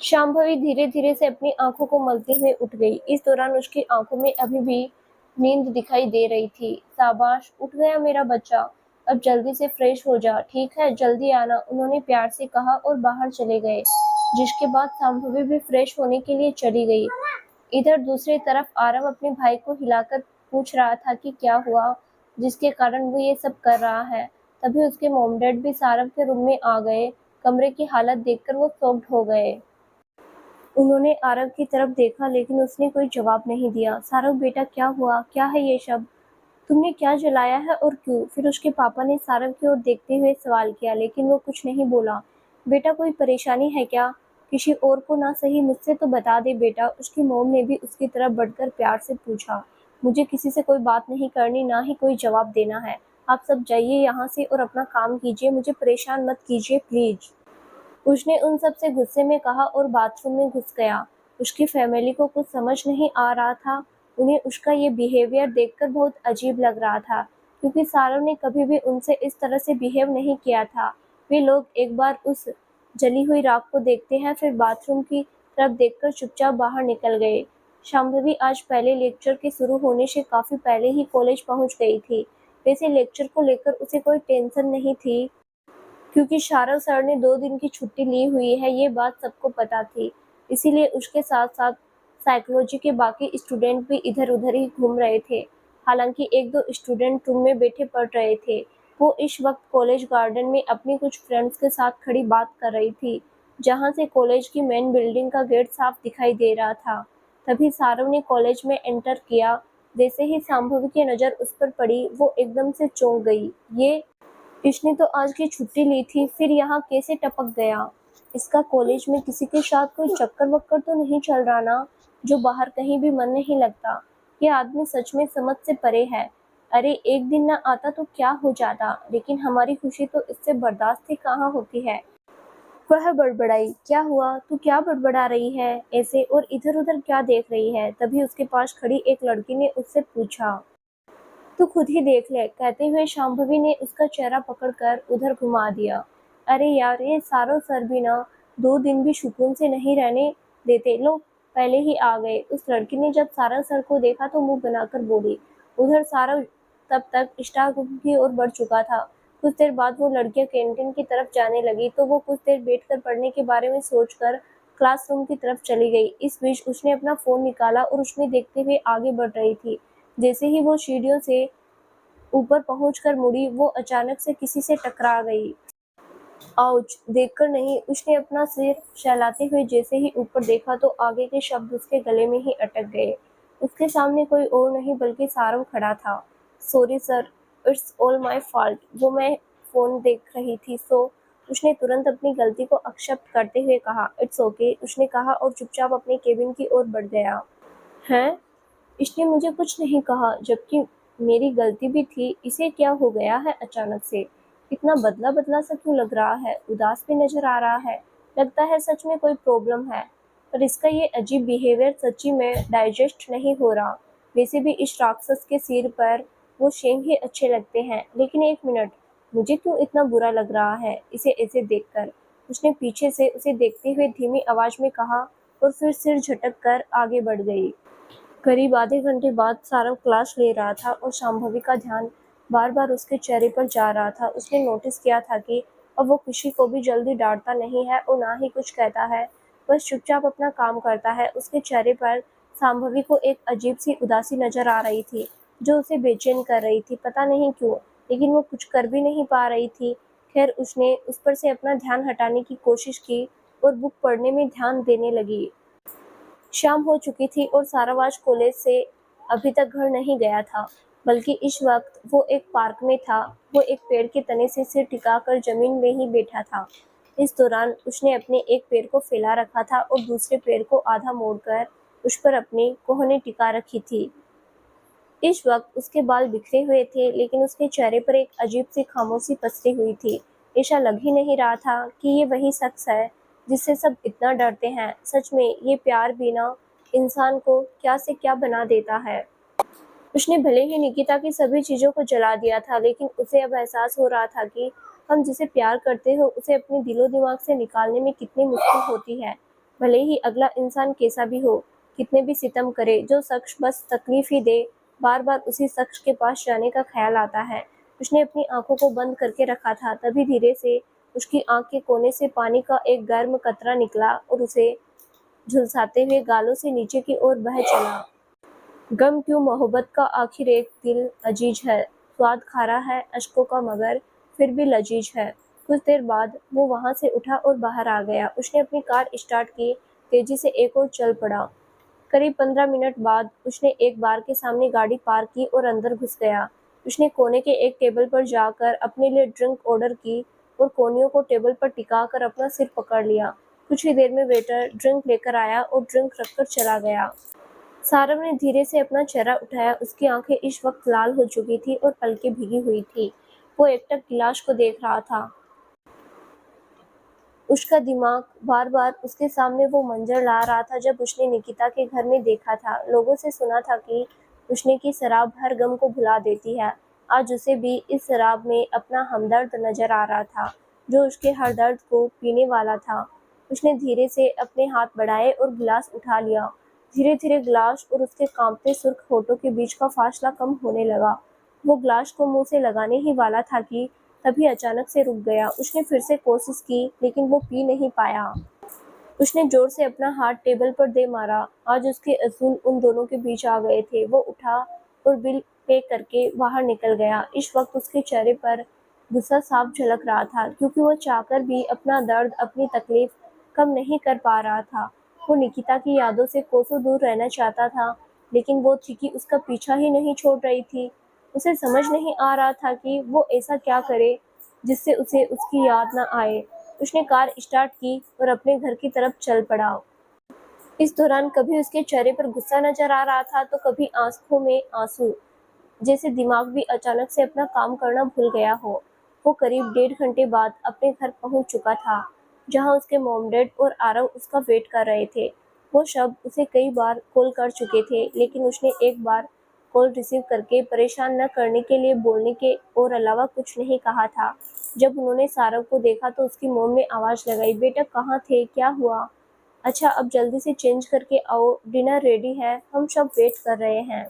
शांभवी धीरे-धीरे से अपनी आँखों को मलते हुए उठ गई। इस दौरान उसकी आँखों में अभी भी नींद दिखाई दे रही थी। शाबाश, उठ गया मेरा बच्चा। अब जल्दी से फ्रेश हो जा, ठीक है? जल्दी आना, उन्होंने प्यार से कहा और बाहर चले गए, जिसके बाद शांभवी भी फ्रेश होने के लिए चली गई। इधर दूसरी तरफ आरव अपने भाई को हिलाकर पूछ रहा था कि क्या हुआ, जिसके कारण वो ये सब कर रहा है। तभी उसके मॉम डैड भी सारव के रूम में आ गए। कमरे की हालत देखकर वो शॉक्ड हो गए। उन्होंने आरव की तरफ देखा लेकिन उसने कोई जवाब नहीं दिया। सारव बेटा, क्या हुआ? क्या है ये सब? तुमने क्या जलाया है और क्यों? फिर उसके पापा ने सारव की ओर देखते हुए सवाल किया, लेकिन वो कुछ नहीं बोला। बेटा, कोई परेशानी है क्या? किसी और को ना सही मुझसे तो बता दे बेटा, उसकी मॉम ने भी उसकी तरफ बढ़कर प्यार से पूछा। मुझे किसी से कोई बात नहीं करनी, ना ही कोई जवाब देना है। आप सब जाइए यहाँ से और अपना काम कीजिए, मुझे परेशान मत कीजिए प्लीज। उसने उन सब से गुस्से में कहा और बाथरूम में घुस गया। उसकी फैमिली को कुछ समझ नहीं आ रहा था। उन्हें उसका ये बिहेवियर देखकर बहुत अजीब लग रहा था, क्योंकि सारव ने कभी भी उनसे इस तरह से बिहेव नहीं किया था। वे लोग एक बार उस जली हुई राख को देखते हैं, फिर बाथरूम की तरफ देखकर चुपचाप बाहर निकल गए। शांभवी आज पहले लेक्चर के शुरू होने से काफी पहले ही कॉलेज पहुंच गई थी। वैसे लेक्चर को लेकर उसे कोई टेंशन नहीं थी, क्योंकि शारव सर ने 2 दिन की छुट्टी ली हुई है, ये बात सबको पता थी। इसीलिए उसके साथ-साथ साइकोलॉजी के बाकी स्टूडेंट भी इधर-उधर ही घूम रहे थे। हालांकि 1-2 स्टूडेंट रूम में बैठे पढ़ रहे थे। वो इस वक्त कॉलेज गार्डन में अपनी कुछ फ्रेंड्स के साथ खड़ी बात कर रही थी, जहाँ से कॉलेज की मेन बिल्डिंग का गेट साफ दिखाई दे रहा था। तभी सारव ने कॉलेज में एंटर किया। जैसे ही शांभवी की नज़र उस पर पड़ी, वो एकदम से चौंक गई। इसने तो आज की छुट्टी ली थी, फिर यहाँ कैसे टपक गया? इसका कॉलेज में किसी के साथ कोई चक्कर-वक्कर तो नहीं चल रहा ना, जो बाहर कहीं भी मन नहीं लगता? ये आदमी सच में समझ से परे है। अरे, एक दिन ना आता तो क्या हो जाता, लेकिन हमारी खुशी तो इससे बर्दाश्त ही कहाँ होती है। वह बड़बड़ाई, क्या हुआ? तू क्या बड़बड़ा रही है ऐसे और इधर-उधर क्या देख रही है? तभी उसके पास खड़ी एक लड़की ने उससे पूछा। तू खुद ही देख ले, कहते हुए शांभवी ने उसका चेहरा पकड़कर उधर घुमा दिया। अरे यार, ये सारो सर भी ना 2 दिन भी सुकून से नहीं रहने देते। लो, पहले ही आ गए। उस लड़की ने जब सारव सर को देखा तो मुंह बनाकर बोली। उधर सारव तब तक स्टाफ रूम की ओर बढ़ चुका था। कुछ देर बाद वो लड़कियां कैंटीन की तरफ जाने लगी, तो वो कुछ देर बैठकर पढ़ने के बारे में सोचकर क्लासरूम की तरफ चली गई। इस बीच उसने अपना फोन निकाला और उसमें देखते हुए आगे बढ़ रही थी। जैसे ही वो सीढ़ियों से ऊपर पहुंचकर मुड़ी, वो अचानक से किसी से टकरा गई। आउच! देखकर नहीं, उसने अपना सिर सहलाते हुए जैसे ही ऊपर देखा तो आगे के शब्द उसके गले में ही अटक गए। उसके सामने कोई और नहीं बल्कि सारव खड़ा था। Sorry sir, it's all my fault. वो मैं फोन देख रही थी, सो उसने तुरंत अपनी गलती को एक्सेप्ट करते हुए कहा। इट्स ओके, उसने कहा और चुपचाप अपने केबिन की ओर बढ़ गया। हैं? इसने मुझे कुछ नहीं कहा, जबकि मेरी गलती भी थी। इसे क्या हो गया है अचानक से? इतना बदला-बदला सा क्यों लग रहा है? उदास भी नज़र आ रहा है। लगता है सच में कोई प्रॉब्लम है। पर इसका ये अजीब बिहेवियर सच्ची में डाइजेस्ट नहीं हो रहा। वैसे भी इस राक्षस के सिर पर वो शेंग ही अच्छे लगते हैं। लेकिन एक मिनट, मुझे क्यों इतना बुरा लग रहा है इसे ऐसे देखकर? उसने पीछे से उसे देखते हुए धीमी आवाज़ में कहा और फिर सिर झटक कर आगे बढ़ गई। करीब आधे घंटे बाद सारव क्लास ले रहा था और शांभवी का ध्यान बार-बार उसके चेहरे पर जा रहा था। उसने नोटिस किया था कि अब वो किसी को भी जल्दी डांटता नहीं है और ना ही कुछ कहता है, बस चुपचाप अपना काम करता है। उसके चेहरे पर शांभवी को एक अजीब सी उदासी नजर आ रही थी, जो उसे बेचैन कर रही थी, पता नहीं क्यों, लेकिन वो कुछ कर भी नहीं पा रही थी। खैर, उसने उस पर से अपना ध्यान हटाने की कोशिश की और बुक पढ़ने में ध्यान देने लगी। शाम हो चुकी थी और सारव आज कॉलेज से अभी तक घर नहीं गया था, बल्कि इस वक्त वो एक पार्क में था। वो एक पेड़ के तने से सिर टिकाकर जमीन में ही बैठा था। इस दौरान उसने अपने एक पैर को फैला रखा था और दूसरे पैर को आधा मोड़कर उस पर अपनी कोहनी टिका रखी थी। इस वक्त उसके बाल बिखरे हुए थे, लेकिन उसके चेहरे पर एक अजीब सी खामोशी पसरी हुई थी। ऐसा लग ही नहीं रहा था कि ये वही शख्स है जिससे सब इतना डरते हैं। सच में ये प्यार बिना इंसान को क्या से क्या बना देता है। उसने भले ही निकिता की सभी चीज़ों को जला दिया था, लेकिन उसे अब एहसास हो रहा था कि हम जिसे प्यार करते हो उसे अपने दिलो दिमाग से निकालने में कितनी मुश्किल होती है। भले ही अगला इंसान कैसा भी हो, कितने भी सितम करे, जो शख्स बस तकलीफ ही दे, बार बार उसी शख्स के पास जाने का ख्याल आता है। उसने अपनी आंखों को बंद करके रखा था, तभी धीरे से उसकी आंख के कोने से पानी का एक गर्म कतरा निकला और उसे झुलसाते हुए गालों से नीचे की ओर बह चला। गम क्यों मोहब्बत का आखिर एक दिल अजीज है, स्वाद खारा है अश्कों का मगर फिर भी लजीज है। कुछ देर बाद वो वहां से उठा और बाहर आ गया। उसने अपनी कार स्टार्ट की, तेजी से एक और चल पड़ा। करीब 15 मिनट बाद उसने एक बार के सामने गाड़ी पार्क की और अंदर घुस गया। उसने कोने के एक टेबल पर जाकर अपने लिए ड्रिंक ऑर्डर की और कोनियों को टेबल पर टिका कर अपना सिर पकड़ लिया। कुछ ही देर में वेटर ड्रिंक लेकर आया और ड्रिंक रखकर चला गया। सारव ने धीरे से अपना चेहरा उठाया। उसकी आंखें इस वक्त लाल हो चुकी थी और पलकें भीगी हुई थी। वो एकटक गिलास को देख रहा था। उसका दिमाग बार बार उसके सामने वो मंजर ला रहा था जब उसने निकिता के घर में देखा था। लोगों से सुना था कि उसने की शराब हर गम को भुला देती है। आज उसे भी इस शराब में अपना हमदर्द नजर आ रहा था, जो उसके हर दर्द को पीने वाला था। उसने धीरे से अपने हाथ बढ़ाए और गिलास उठा लिया। धीरे धीरे गिलास और उसके कांपते सुर्ख होठों के बीच का फासला कम होने लगा। वो गिलास को मुंह से लगाने ही वाला था कि तभी अचानक से रुक गया। उसने फिर से कोशिश की, लेकिन वो पी नहीं पाया। उसने जोर से अपना हाथ टेबल पर दे मारा। आज उसके असूल उन दोनों के बीच आ गए थे। वो उठा और बिल पे करके बाहर निकल गया। इस वक्त उसके चेहरे पर गुस्सा साफ झलक रहा था, क्योंकि वो चाहकर भी अपना दर्द, अपनी तकलीफ कम नहीं कर पा रहा था। वो निकिता की यादों से कोसों दूर रहना चाहता था, लेकिन वो थी कि उसका पीछा ही नहीं छोड़ रही थी। उसे समझ नहीं आ रहा था कि वो ऐसा क्या करे जिससे उसे उसकी याद न आए। उसने कार स्टार्ट की और अपने घर की तरफ चल पड़ा। इस दौरान कभी उसके चेहरे पर गुस्सा नजर आ रहा था, तो कभी आंखों में आंसू, जैसे दिमाग भी अचानक से अपना काम करना भूल गया हो। वो करीब 1.5 घंटे बाद अपने घर पहुंच चुका था, जहां उसके मॉम डैड और आरव उसका वेट कर रहे थे। वो शब्द उसे कई बार कॉल कर चुके थे, लेकिन उसने एक बार कॉल रिसीव करके परेशान न करने के लिए बोलने के और अलावा कुछ नहीं कहा था। जब उन्होंने सारव को देखा तो उसकी मॉम ने आवाज़ लगाई, बेटा कहाँ थे, क्या हुआ? अच्छा अब जल्दी से चेंज करके आओ, डिनर रेडी है, हम सब वेट कर रहे हैं।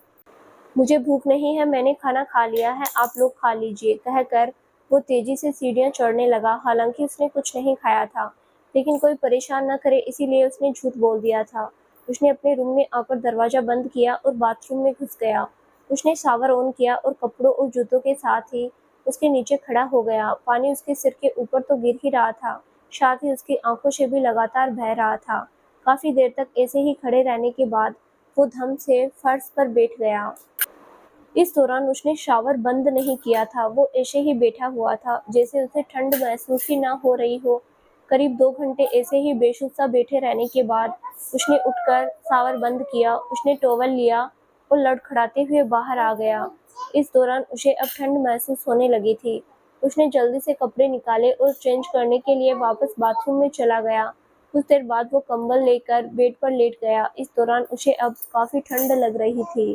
मुझे भूख नहीं है, मैंने खाना खा लिया है, आप लोग खा लीजिए, कहकर वो तेजी से सीढ़ियां चढ़ने लगा। हालांकि उसने कुछ नहीं खाया था, लेकिन कोई परेशान न करे इसीलिए उसने झूठ बोल दिया था। उसने अपने रूम में आकर दरवाजा बंद किया और बाथरूम में घुस गया। उसने शावर ऑन किया और कपड़ों और जूतों के साथ ही उसके नीचे खड़ा हो गया। पानी उसके सिर के ऊपर तो गिर ही रहा था, साथ ही उसकी आंखों से भी लगातार बह रहा था। काफी देर तक ऐसे ही खड़े रहने के बाद वो धम से फर्श पर बैठ गया। इस दौरान उसने शावर बंद नहीं किया था। वो ऐसे ही बैठा हुआ था, जैसे उसे ठंड महसूस ही ना हो रही हो। करीब 2 घंटे ऐसे ही बेसुध बैठे रहने के बाद उसने उठकर शावर बंद किया। उसने टॉवल लिया और लड़खड़ाते हुए बाहर आ गया। इस दौरान उसे अब ठंड महसूस होने लगी थी। उसने जल्दी से कपड़े निकाले और चेंज करने के लिए वापस बाथरूम में चला गया। कुछ देर बाद वो कंबल लेकर बेड पर लेट गया। इस दौरान उसे अब काफी ठंड लग रही थी।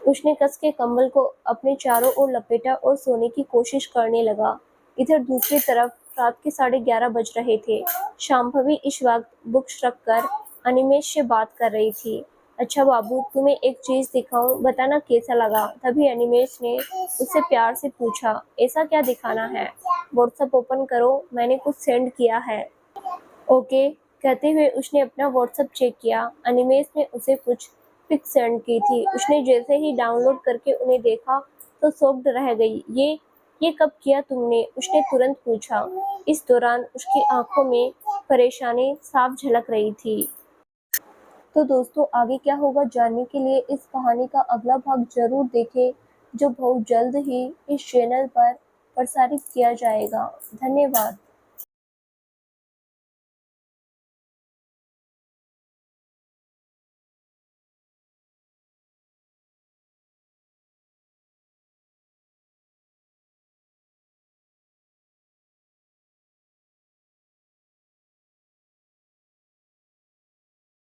उसने कस के कंबल को अपने चारों ओर लपेटा और सोने की कोशिश करने लगा। इधर दूसरी तरफ रात के 11:30 बज रहे थे। शांभवी इस वक्त बुक्स रखकर अनिमेश से बात कर रही थी। अच्छा बाबू, तुम्हें एक चीज दिखाऊं, बताना कैसा लगा? तभी अनिमेश ने उससे प्यार से पूछा, ऐसा क्या दिखाना है? व्हाट्सएप ओपन करो, मैंने कुछ सेंड किया है। ओके, कहते हुए उसने अपना व्हाट्सएप चेक किया। अनिमेश ने उसे कुछ पिक सेंड की थी। उसने जैसे ही डाउनलोड करके उन्हें देखा तो शॉक्ड रह गई। ये कब किया तुमने? उसने तुरंत पूछा। इस दौरान उसकी आंखों में परेशानी साफ झलक रही थी। तो दोस्तों, आगे क्या होगा जानने के लिए इस कहानी का अगला भाग जरूर देखें, जो बहुत जल्द ही इस चैनल पर प्रसारित किया जाएगा। धन्यवाद।